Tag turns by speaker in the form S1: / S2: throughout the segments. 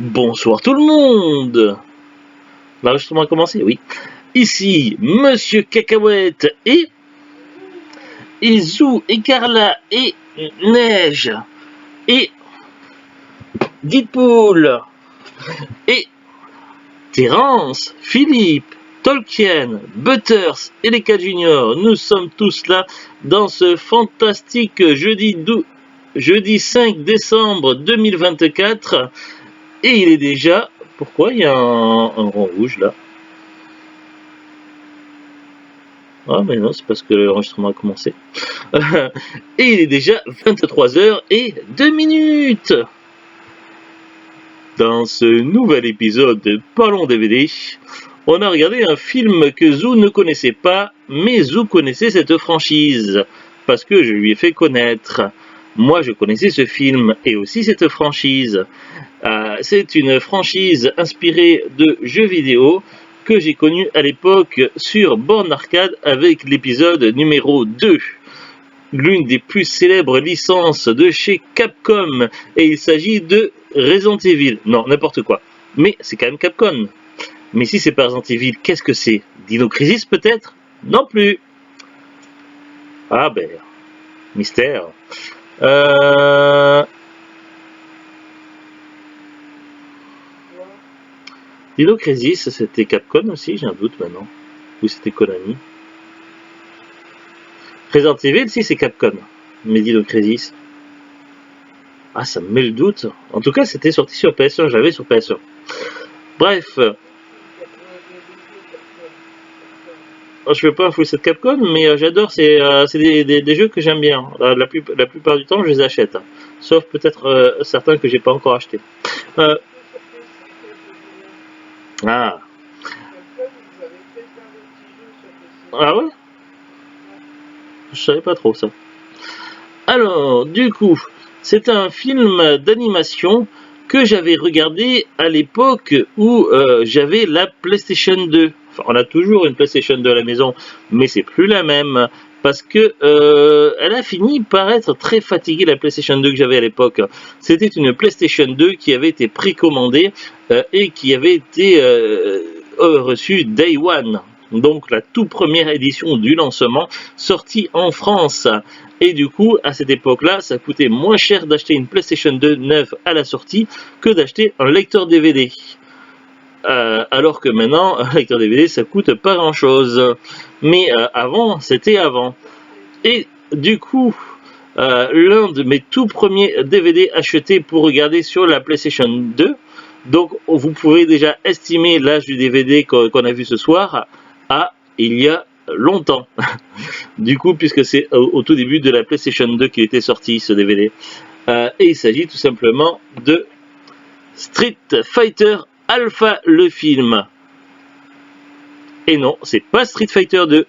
S1: Bonsoir tout le monde. L'enregistrement a commencé, oui. Ici, Monsieur Cacahuète et Zou et Carla et Neige et Deadpool et Terence, Philippe, Tolkien, Butters et les 4 juniors. Nous sommes tous là dans ce fantastique jeudi 5 décembre 2024 et il est déjà... Pourquoi il y a un rond rouge là? Ah mais non, c'est parce que l'enregistrement a commencé. Et il est déjà 23h02. Dans ce nouvel épisode de Parlons DVD, on a regardé un film que Zou ne connaissait pas, mais Zou connaissait cette franchise, parce que je lui ai fait connaître. Moi je connaissais ce film et aussi cette franchise. C'est une franchise inspirée de jeux vidéo que j'ai connu à l'époque sur borne arcade avec l'épisode numéro 2. L'une des plus célèbres licences de chez Capcom, et il s'agit de Resident Evil. Non, n'importe quoi. Mais c'est quand même Capcom. Mais si c'est pas Resident Evil, qu'est-ce que c'est? Dino Crisis peut-être? Non plus. Ah ben, mystère. Dino Crisis, c'était Capcom aussi, j'ai un doute maintenant. Ou c'était Konami? Resident Evil, si c'est Capcom. Mais Dino Crisis. Ah, ça me met le doute. En tout cas, c'était sorti sur PS1, j'avais sur PS1. Bref. Je fais pas un full set Capcom, mais j'adore, c'est des jeux que j'aime bien. La plupart du temps, je les achète. Sauf peut-être certains que j'ai pas encore achetés. Ah ouais? Je savais pas trop ça. Alors, du coup, c'est un film d'animation que j'avais regardé à l'époque où j'avais la PlayStation 2. Enfin, on a toujours une PlayStation 2 à la maison, mais c'est plus la même. Parce que elle a fini par être très fatiguée, la PlayStation 2 que j'avais à l'époque. C'était une PlayStation 2 qui avait été précommandée et qui avait été reçue Day One. Donc la toute première édition du lancement, sortie en France. Et du coup, à cette époque-là, ça coûtait moins cher d'acheter une PlayStation 2 neuve à la sortie que d'acheter un lecteur DVD. Alors que maintenant, un lecteur DVD, ça coûte pas grand-chose. Mais avant, c'était avant. Et du coup, l'un de mes tout premiers DVD achetés pour regarder sur la PlayStation 2, donc vous pouvez déjà estimer l'âge du DVD qu'on a vu ce soir, à il y a longtemps. Du coup, puisque c'est au tout début de la PlayStation 2 qu'il était sorti, ce DVD. Et il s'agit tout simplement de Street Fighter Alpha, le film. Et non, c'est pas Street Fighter 2.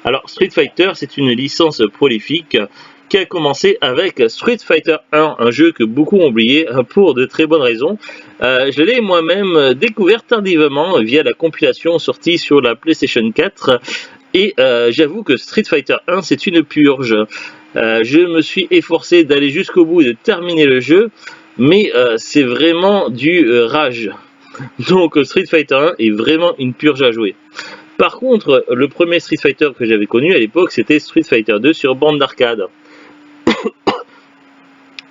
S1: Alors, Street Fighter, c'est une licence prolifique qui a commencé avec Street Fighter 1, un jeu que beaucoup ont oublié pour de très bonnes raisons. Je l'ai moi-même découvert tardivement via la compilation sortie sur la PlayStation 4 et j'avoue que Street Fighter 1 c'est une purge. Je me suis efforcé d'aller jusqu'au bout et de terminer le jeu, mais c'est vraiment du rage. Donc Street Fighter 1 est vraiment une purge à jouer. Par contre, le premier Street Fighter que j'avais connu à l'époque, c'était Street Fighter 2 sur bande d'arcade.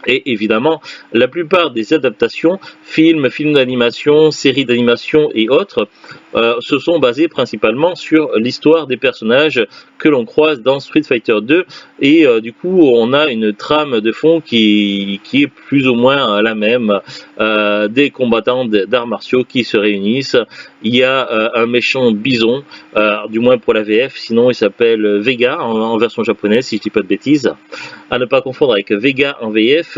S1: Et évidemment, la plupart des adaptations, films d'animation, séries d'animation et autres, se sont basées principalement sur l'histoire des personnages que l'on croise dans Street Fighter 2. Et du coup, on a une trame de fond qui est plus ou moins la même. Des combattants d'arts martiaux qui se réunissent. Il y a un méchant bison, du moins pour la VF, sinon il s'appelle Vega en version japonaise, si je dis pas de bêtises. À ne pas confondre avec Vega en VF,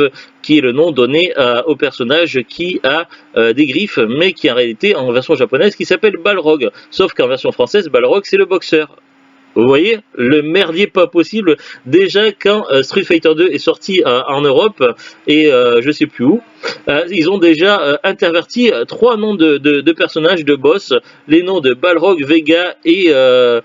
S1: qui est le nom donné au personnage qui a des griffes, mais qui en réalité en version japonaise qui s'appelle Balrog. Sauf qu'en version française, Balrog c'est le boxeur. Vous voyez, le merdier pas possible. Déjà quand Street Fighter 2 est sorti en Europe et je sais plus où, ils ont déjà interverti 3 noms de personnages, de boss, les noms de Balrog, Vega et de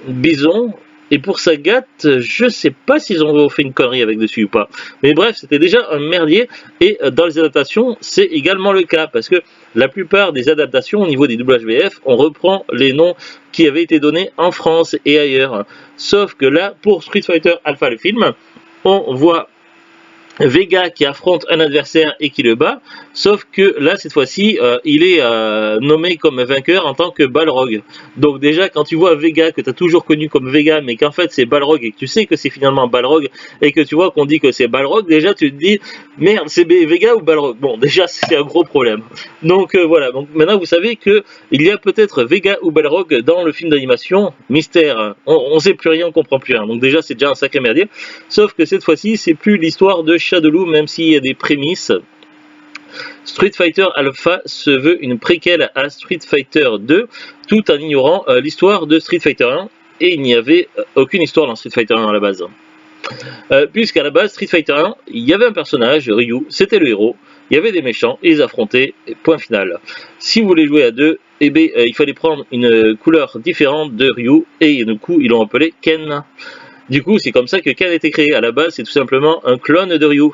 S1: Bison et pour Sagat, je sais pas s'ils ont fait une connerie avec dessus ou pas. Mais bref, c'était déjà un merdier. Et dans les adaptations, c'est également le cas. Parce que la plupart des adaptations au niveau des WHVF, on reprend les noms qui avaient été donnés en France et ailleurs. Sauf que là, pour Street Fighter Alpha, le film, on voit Vega qui affronte un adversaire et qui le bat, sauf que là cette fois-ci il est nommé comme vainqueur en tant que Balrog. Donc déjà quand tu vois Vega que tu as toujours connu comme Vega mais qu'en fait c'est Balrog et que tu sais que c'est finalement Balrog et que tu vois qu'on dit que c'est Balrog, déjà tu te dis merde c'est Vega ou Balrog. Bon déjà c'est un gros problème. Donc voilà, donc maintenant vous savez que il y a peut-être Vega ou Balrog dans le film d'animation, mystère, on sait plus rien, on comprend plus rien. Donc déjà c'est déjà un sacré merdier, sauf que cette fois-ci c'est plus l'histoire de Shadaloo, même s'il y a des prémices. Street Fighter Alpha se veut une préquelle à Street Fighter 2, tout en ignorant l'histoire de Street Fighter 1, et il n'y avait aucune histoire dans Street Fighter 1 à la base. Puisqu'à la base, Street Fighter 1, il y avait un personnage, Ryu, c'était le héros, il y avait des méchants, ils affrontaient, point final. Si vous voulez jouer à deux, eh bien, il fallait prendre une couleur différente de Ryu, et du coup, ils l'ont appelé Ken. Du coup, c'est comme ça que Ken a été créé. À la base, c'est tout simplement un clone de Ryu.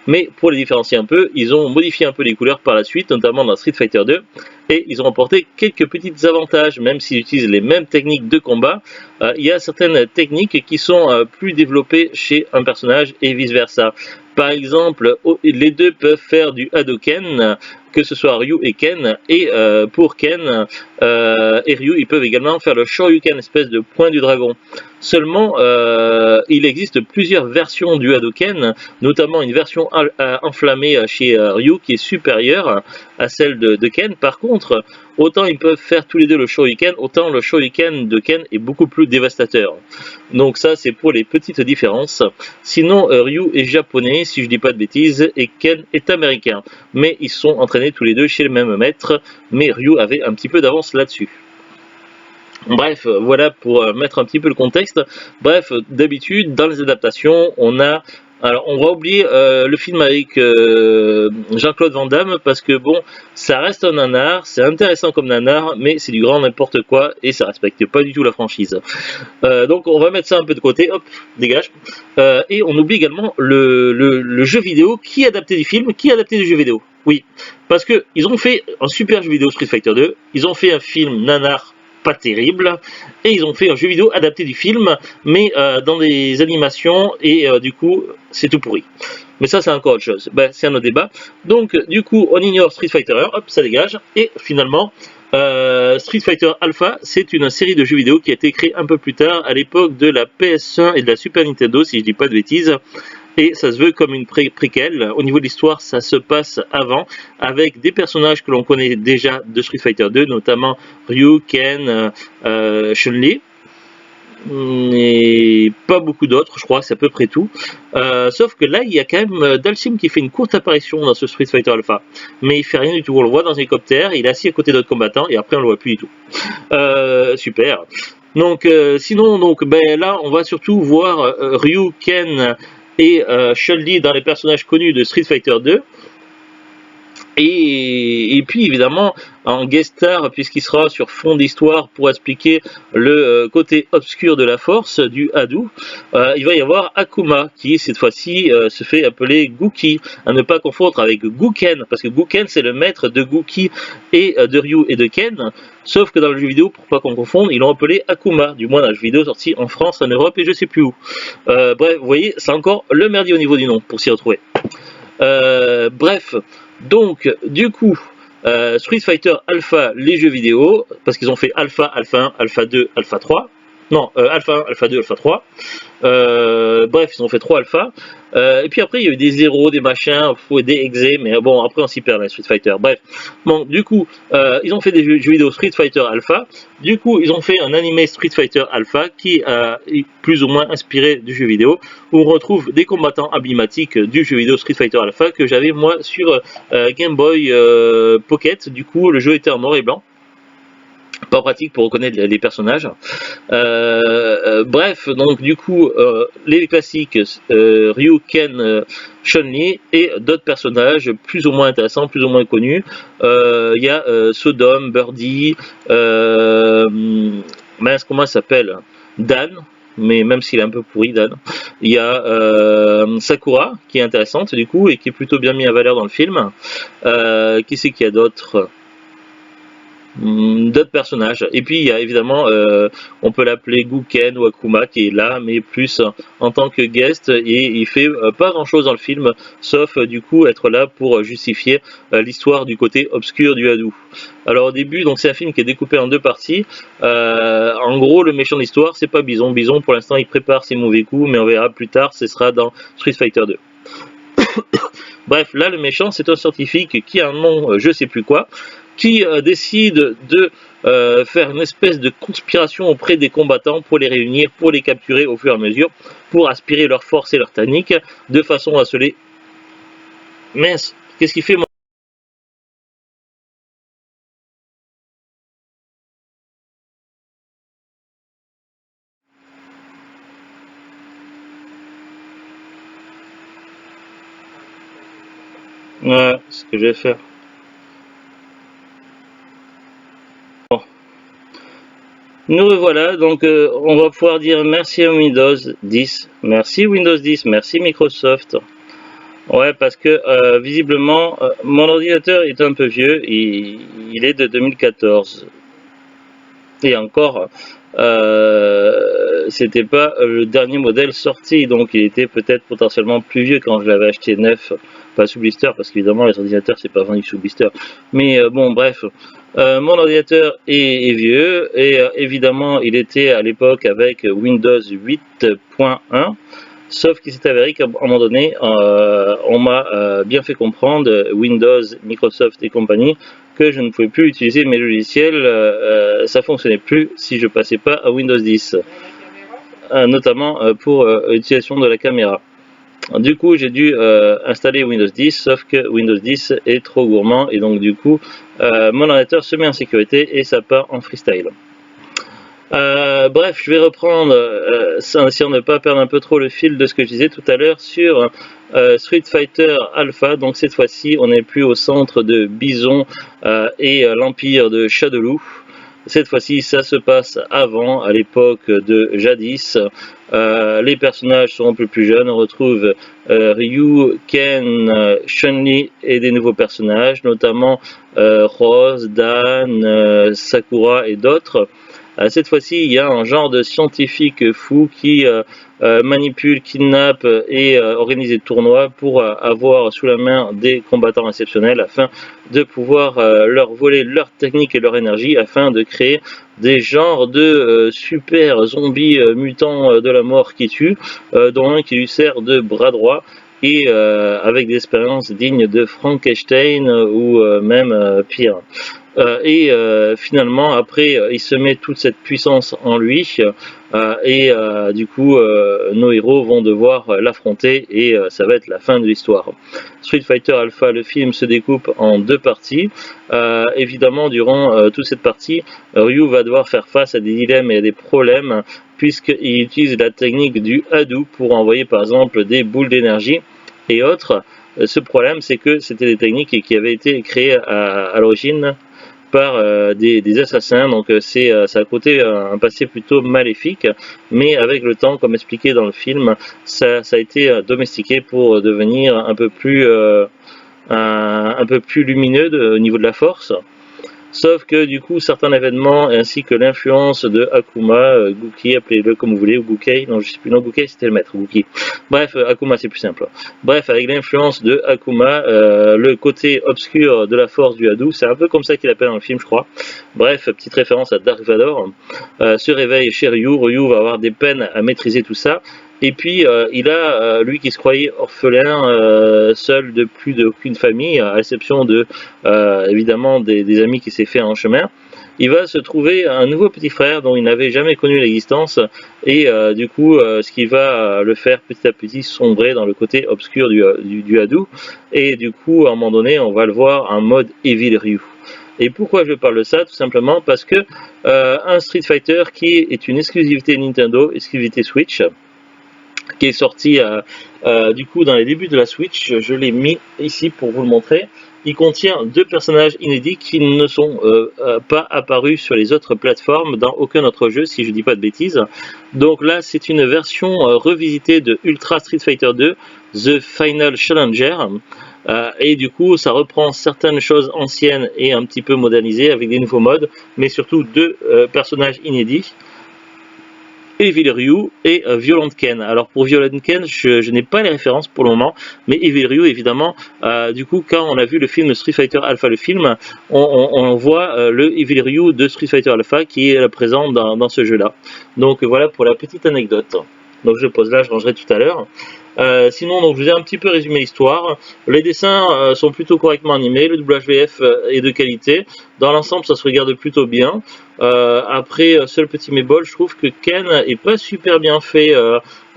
S1: Mais pour les différencier un peu, ils ont modifié un peu les couleurs par la suite, notamment dans Street Fighter 2, et ils ont apporté quelques petits avantages, même s'ils utilisent les mêmes techniques de combat. Il y a certaines techniques qui sont plus développées chez un personnage et vice-versa. Par exemple, les deux peuvent faire du Hadoken, que ce soit Ryu et Ken, et pour Ken et Ryu, ils peuvent également faire le Shoryuken, espèce de point du dragon. Seulement, il existe plusieurs versions du Hadoken, notamment une version enflammée chez Ryu qui est supérieure à celle de Ken. Par contre, autant ils peuvent faire tous les deux le Shoryuken, autant le Shoryuken de Ken est beaucoup plus dévastateur. Donc ça, c'est pour les petites différences. Sinon, Ryu est japonais, si je dis pas de bêtises, et Ken est américain. Mais ils sont entraînés tous les deux chez le même maître, mais Ryu avait un petit peu d'avance là-dessus. Bref, voilà pour mettre un petit peu le contexte. Bref, d'habitude, dans les adaptations, on a... Alors, on va oublier le film avec Jean-Claude Van Damme, parce que bon, ça reste un nanar, c'est intéressant comme nanar, mais c'est du grand n'importe quoi, et ça respecte pas du tout la franchise. Donc, on va mettre ça un peu de côté, hop, dégage. Et on oublie également le jeu vidéo, qui est adapté du film, qui est adapté du jeu vidéo. Oui, parce que ils ont fait un super jeu vidéo Street Fighter 2, ils ont fait un film nanar, pas terrible, et ils ont fait un jeu vidéo adapté du film, mais dans des animations, et du coup, c'est tout pourri. Mais ça, c'est encore autre chose. Ben, c'est un autre débat. Donc, du coup, on ignore Street Fighter 1, hop, ça dégage, et finalement, Street Fighter Alpha, c'est une série de jeux vidéo qui a été créée un peu plus tard, à l'époque de la PS1 et de la Super Nintendo, si je dis pas de bêtises. Et ça se veut comme une préquelle. Au niveau de l'histoire, ça se passe avant, avec des personnages que l'on connaît déjà de Street Fighter 2, notamment Ryu, Ken, Chun-Li, et pas beaucoup d'autres, je crois, c'est à peu près tout. Sauf que là, il y a quand même Dalsim qui fait une courte apparition dans ce Street Fighter Alpha, mais il fait rien du tout. On le voit dans un hélicoptère, il est assis à côté d'autres combattants, et après on le voit plus du tout. Super. Donc, sinon, donc, ben, là, on va surtout voir Ryu, Ken et Chun-Li dans les personnages connus de Street Fighter 2. Et puis évidemment en guest star, puisqu'il sera sur fond d'histoire pour expliquer le côté obscur de la force du Hadou, il va y avoir Akuma qui cette fois-ci se fait appeler Gouki, à ne pas confondre avec Gouken, parce que Gouken c'est le maître de Gouki et de Ryu et de Ken, sauf que dans le jeu vidéo, pour pas qu'on confonde, ils l'ont appelé Akuma, du moins dans le jeu vidéo sorti en France, en Europe et je sais plus où. Bref, vous voyez, c'est encore le merdier au niveau du nom pour s'y retrouver. Bref, donc du coup Street Fighter Alpha, les jeux vidéo, parce qu'ils ont fait Alpha, Alpha 1, Alpha 2, Alpha 3, non, Alpha 1, Alpha 2, Alpha 3, bref, ils ont fait 3 Alpha, et puis après il y a eu des zéros, des machins, des exés, mais bon, après on s'y perd dans Street Fighter, bref. Bon, du coup, ils ont fait des jeux vidéo Street Fighter Alpha, du coup, ils ont fait un animé Street Fighter Alpha qui est plus ou moins inspiré du jeu vidéo, où on retrouve des combattants emblématiques du jeu vidéo Street Fighter Alpha que j'avais moi sur Game Boy Pocket, du coup, le jeu était en noir et blanc. Pas pratique pour reconnaître les personnages. Bref, donc du coup, les classiques Ryu, Ken, Chun-Li et d'autres personnages plus ou moins intéressants, plus ou moins connus. Il y a Sodom, Birdie, mince, comment ça s'appelle, Dan. mais même s'il est un peu pourri, Dan. Il y a Sakura, qui est intéressante du coup, et qui est plutôt bien mis à valeur dans le film. Qui c'est qu'il y a d'autres personnages. Et puis il y a évidemment, on peut l'appeler Guken ou Akuma qui est là, mais plus en tant que guest, et il fait pas grand chose dans le film, sauf du coup être là pour justifier l'histoire du côté obscur du Hadou. Alors au début, donc c'est un film qui est découpé en deux parties. En gros, le méchant de l'histoire, c'est pas Bison. Bison, pour l'instant, il prépare ses mauvais coups, mais on verra plus tard, ce sera dans Street Fighter 2. Bref, là le méchant c'est un scientifique qui a un nom, je sais plus quoi, qui décide de faire une espèce de conspiration auprès des combattants pour les réunir, pour les capturer au fur et à mesure, pour aspirer leur force et leur technique, de façon à se les... Mince, qu'est-ce qu'il fait moi? Ouais, c'est ce que je vais faire. Bon. Nous revoilà, donc on va pouvoir dire merci à Windows 10, merci Windows 10, merci Microsoft. Ouais, parce que visiblement, mon ordinateur est un peu vieux, il est de 2014. Et encore, c'était pas le dernier modèle sorti, donc il était peut-être potentiellement plus vieux quand je l'avais acheté neuf, pas sous blister, parce qu'évidemment les ordinateurs c'est pas vendu sous blister. Mais bon, bref, mon ordinateur est vieux, et évidemment il était à l'époque avec Windows 8.1. Sauf qu'il s'est avéré qu'à un moment donné, on m'a bien fait comprendre, Windows, Microsoft et compagnie, que je ne pouvais plus utiliser mes logiciels, ça fonctionnait plus si je passais pas à Windows 10, notamment pour l'utilisation de la caméra. Du coup, j'ai dû installer Windows 10, sauf que Windows 10 est trop gourmand, et donc du coup, mon ordinateur se met en sécurité et ça part en freestyle. Bref, je vais reprendre, en essayant de ne pas perdre un peu trop le fil de ce que je disais tout à l'heure sur Street Fighter Alpha. Donc cette fois-ci, on n'est plus au centre de Bison et l'empire de Shadowloo. Cette fois-ci, ça se passe avant, à l'époque de jadis. Les personnages sont un peu plus jeunes. On retrouve Ryu, Ken, Chun-Li et des nouveaux personnages, notamment Rose, Dan, Sakura et d'autres. Cette fois-ci, il y a un genre de scientifique fou qui manipule, kidnappe et organise des tournois pour avoir sous la main des combattants exceptionnels afin de pouvoir leur voler leur technique et leur énergie afin de créer des genres de super zombies mutants de la mort qui tuent, dont un qui lui sert de bras droit et avec des expériences dignes de Frankenstein ou même pire. Et finalement, après, il se met toute cette puissance en lui, et du coup, nos héros vont devoir l'affronter, et ça va être la fin de l'histoire. Street Fighter Alpha, le film se découpe en deux parties. Évidemment, durant toute cette partie, Ryu va devoir faire face à des dilemmes et à des problèmes, puisqu'il utilise la technique du Hadou pour envoyer par exemple des boules d'énergie et autres. Ce problème, c'est que c'était des techniques qui avaient été créées à l'origine par des assassins, donc ça a côté un passé plutôt maléfique, mais avec le temps, comme expliqué dans le film, ça a été domestiqué pour devenir un peu plus lumineux au niveau de la force. Sauf que du coup, certains événements ainsi que l'influence de Akuma, Gouki, appelez-le comme vous voulez, ou Gukei, non je sais plus, non Gukei c'était le maître, Gouki. Bref, Akuma c'est plus simple. Bref, avec l'influence de Akuma, le côté obscur de la force du Hadou, c'est un peu comme ça qu'il appelle dans le film je crois. Bref, petite référence à Dark Vador, se réveille chez Ryu, Ryu va avoir des peines à maîtriser tout ça. Et puis il a, lui qui se croyait orphelin, seul de plus d'aucune famille, à l'exception de évidemment des amis qui s'est fait en chemin, il va se trouver un nouveau petit frère dont il n'avait jamais connu l'existence, et du coup ce qui va le faire petit à petit sombrer dans le côté obscur du Hadou, et du coup à un moment donné on va le voir en mode Evil Ryu. Et pourquoi je parle de ça? Tout simplement parce que un Street Fighter qui est une exclusivité Nintendo, exclusivité Switch, qui est sorti du coup dans les débuts de la Switch, je l'ai mis ici pour vous le montrer. il contient 2 personnages inédits qui ne sont pas apparus sur les autres plateformes dans aucun autre jeu, si je dis pas de bêtises. Donc là, c'est une version revisitée de Ultra Street Fighter 2, The Final Challenger. Et du coup, ça reprend certaines choses anciennes et un petit peu modernisées avec des nouveaux modes, mais surtout 2 personnages inédits. Evil Ryu et Violent Ken. Alors pour Violent Ken, je n'ai pas les références pour le moment, mais Evil Ryu évidemment, du coup quand on a vu le film Street Fighter Alpha, le film, on voit le Evil Ryu de Street Fighter Alpha qui est présent dans ce jeu-là. Donc voilà pour la petite anecdote. Donc je pose là, je rangerai tout à l'heure. Sinon, donc, je vous ai un petit peu résumé l'histoire. Les dessins sont plutôt correctement animés, le doublage VF est de qualité. Dans l'ensemble, ça se regarde plutôt bien. Après, seul petit mébol, je trouve que Ken est pas super bien fait.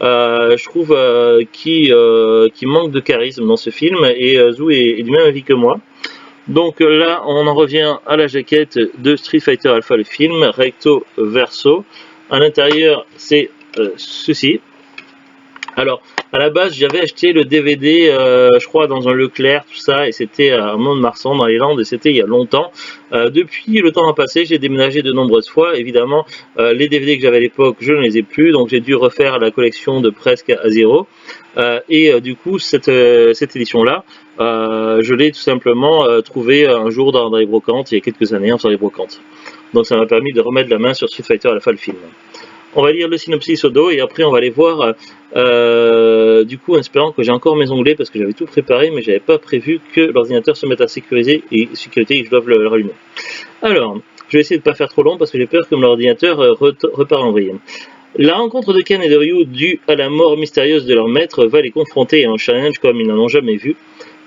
S1: Je trouve qu'il manque de charisme dans ce film, et Zou est du même avis que moi. Donc là, on en revient à la jaquette de Street Fighter Alpha, le film, recto verso. À l'intérieur, c'est ceci. Alors, à la base, j'avais acheté le DVD, je crois, dans un Leclerc, tout ça, et c'était à Mont-de-Marsan, dans les Landes, et c'était il y a longtemps. Depuis, le temps a passé, j'ai déménagé de nombreuses fois. Évidemment, les DVD que j'avais à l'époque, je ne les ai plus, donc j'ai dû refaire la collection de presque à zéro. Du coup, cette édition-là, je l'ai tout simplement trouvée un jour dans les brocantes, il y a quelques années, dans les brocantes. Donc ça m'a permis de remettre la main sur Street Fighter Alpha, le film. On va lire le synopsis au dos et après on va aller voir, du coup en espérant que j'ai encore mes onglets parce que j'avais tout préparé mais j'avais pas prévu que l'ordinateur se mette à sécuriser et sécurité et que je doive le rallumer. Alors, je vais essayer de ne pas faire trop long parce que j'ai peur que mon ordinateur repart en vrille. La rencontre de Ken et de Ryu due à la mort mystérieuse de leur maître va les confronter à un challenge comme ils n'en ont jamais vu.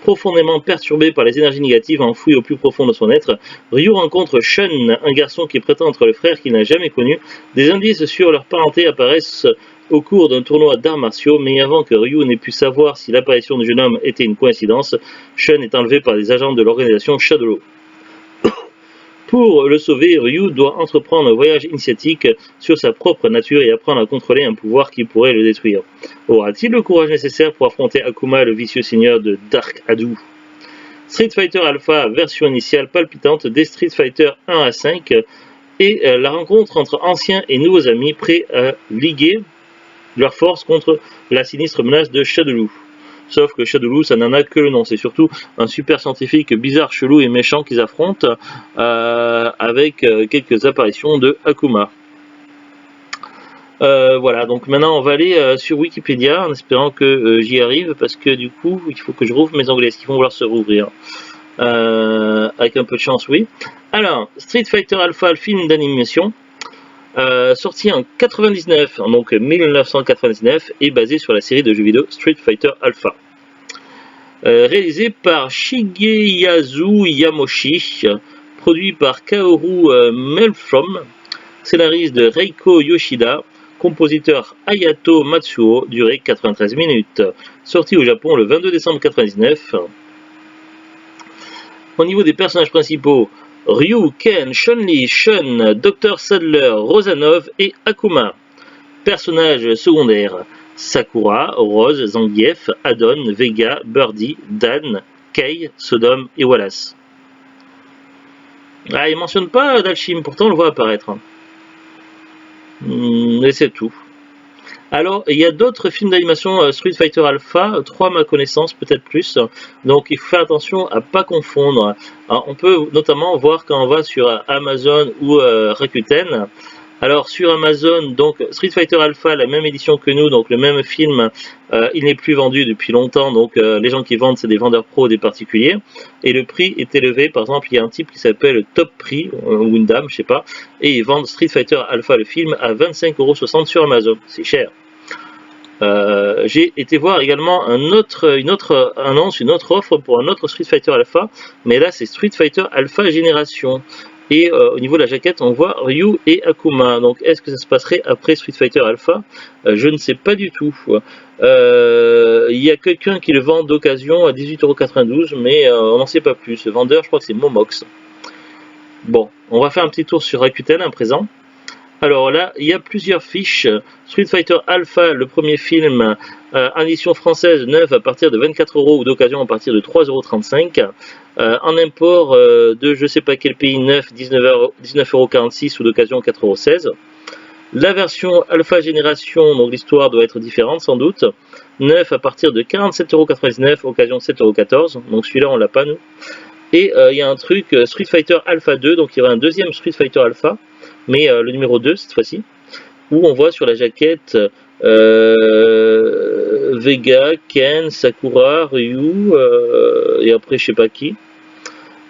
S1: Profondément perturbé par les énergies négatives enfouies au plus profond de son être, Ryu rencontre Shun, un garçon qui prétend être le frère qu'il n'a jamais connu. Des indices sur leur parenté apparaissent au cours d'un tournoi d'arts martiaux, mais avant que Ryu n'ait pu savoir si l'apparition du jeune homme était une coïncidence, Shun est enlevé par des agents de l'organisation Shadowlo. Pour le sauver, Ryu doit entreprendre un voyage initiatique sur sa propre nature et apprendre à contrôler un pouvoir qui pourrait le détruire. Aura-t-il le courage nécessaire pour affronter Akuma, le vicieux seigneur de Dark Hadou? Street Fighter Alpha, version initiale palpitante des Street Fighter 1 à 5, et la rencontre entre anciens et nouveaux amis prêts à liguer leurs forces contre la sinistre menace de Shadowlo. Sauf que Shadowlo, ça n'en a que le nom. C'est surtout un super scientifique bizarre, chelou et méchant qu'ils affrontent avec quelques apparitions de Akuma. Voilà, donc maintenant on va aller sur Wikipédia en espérant que j'y arrive parce que du coup il faut que je rouvre mes onglets. Est-ce qu'ils vont vouloir se rouvrir? Avec un peu de chance, oui. Alors, Street Fighter Alpha, le film d'animation. Sorti en 99, donc 1999, et basé sur la série de jeux vidéo Street Fighter Alpha. Réalisé par Shigeyasu Yamoshi, produit par Kaoru Melfrom, scénariste de Reiko Yoshida, compositeur Hayato Matsuo, durée 93 minutes. Sorti au Japon le 22 décembre 1999. Au niveau des personnages principaux, Ryu, Ken, Chun-Li, Shun, Dr Sadler, Rosanov et Akuma. Personnages secondaires, Sakura, Rose, Zangief, Adon, Vega, Birdie, Dan, Kei, Sodom et Wallace. Ah, il ne mentionne pas Dalshim, pourtant on le voit apparaître. Et c'est tout. Alors, il y a d'autres films d'animation Street Fighter Alpha, 3 à ma connaissance, peut-être plus. Donc, il faut faire attention à ne pas confondre. Alors, on peut notamment voir quand on va sur Amazon ou Rakuten. Alors, sur Amazon, donc Street Fighter Alpha, la même édition que nous, donc le même film, il n'est plus vendu depuis longtemps. Donc, les gens qui vendent, c'est des vendeurs pros, des particuliers. Et le prix est élevé. Par exemple, il y a un type qui s'appelle Top Prix, ou une dame, je sais pas. Et ils vendent Street Fighter Alpha, le film, à 25,60 € sur Amazon. C'est cher. J'ai été voir également une autre annonce, une autre offre pour un autre Street Fighter Alpha, mais là c'est Street Fighter Alpha Génération. Et au niveau de la jaquette, on voit Ryu et Akuma. Donc est-ce que ça se passerait après Street Fighter Alpha? Je ne sais pas du tout. Il y a quelqu'un qui le vend d'occasion à 18,92 €, mais on n'en sait pas plus. Le vendeur, je crois que c'est Momox. Bon, on va faire un petit tour sur Rakuten à présent. Alors là, il y a plusieurs fiches. Street Fighter Alpha, le premier film, en édition française, neuf à partir de 24 € ou d'occasion à partir de 3,35 €. En import de je sais pas quel pays, neuf, 19,46 € ou d'occasion 4,16 €. La version Alpha Génération, donc l'histoire doit être différente sans doute. Neuf à partir de 47,99 €, occasion 7,14 €. Donc celui-là, on l'a pas nous. Et il y a un truc, Street Fighter Alpha 2, donc il y aura un deuxième Street Fighter Alpha, mais le numéro 2 cette fois-ci, où on voit sur la jaquette Vega, Ken, Sakura, Ryu, et après je sais pas qui.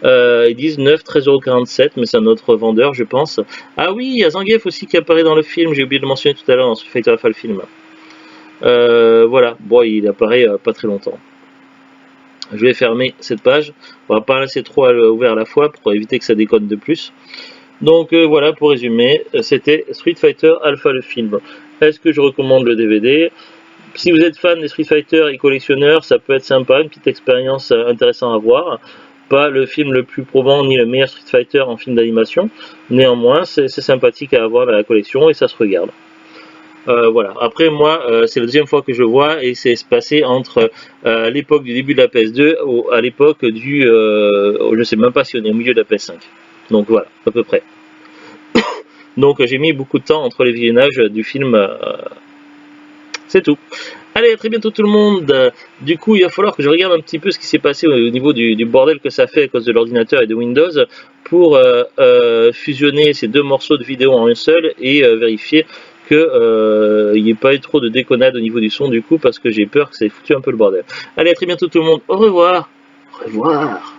S1: Ils disent 9, 13,47 €, mais c'est un autre vendeur, je pense. Ah oui, il y a Zangief aussi qui apparaît dans le film, j'ai oublié de le mentionner tout à l'heure dans Street Fighter Alpha le film. Voilà, bon, il apparaît pas très longtemps. Je vais fermer cette page, on va pas laisser trop ouvert à la fois pour éviter que ça déconne de plus. Donc voilà, pour résumer, c'était Street Fighter Alpha le film. Est-ce que je recommande le DVD? Si vous êtes fan des Street Fighter et collectionneur, ça peut être sympa, une petite expérience intéressante à voir. Pas le film le plus probant ni le meilleur Street Fighter en film d'animation. Néanmoins, c'est sympathique à avoir dans la collection et ça se regarde. Voilà. Après, moi, c'est la deuxième fois que je vois et c'est passé entre l'époque du début de la PS2 à l'époque du... je sais même pas si on est au milieu de la PS5. Donc voilà, à peu près. Donc j'ai mis beaucoup de temps entre les visionnages du film. C'est tout. Allez, à très bientôt tout le monde. Du coup, il va falloir que je regarde un petit peu ce qui s'est passé au niveau du bordel que ça fait à cause de l'ordinateur et de Windows pour fusionner ces deux morceaux de vidéo en un seul et vérifier qu'il n'y ait pas eu trop de déconnade au niveau du son du coup parce que j'ai peur que ça ait foutu un peu le bordel. Allez, à très bientôt tout le monde. Au revoir. Au revoir.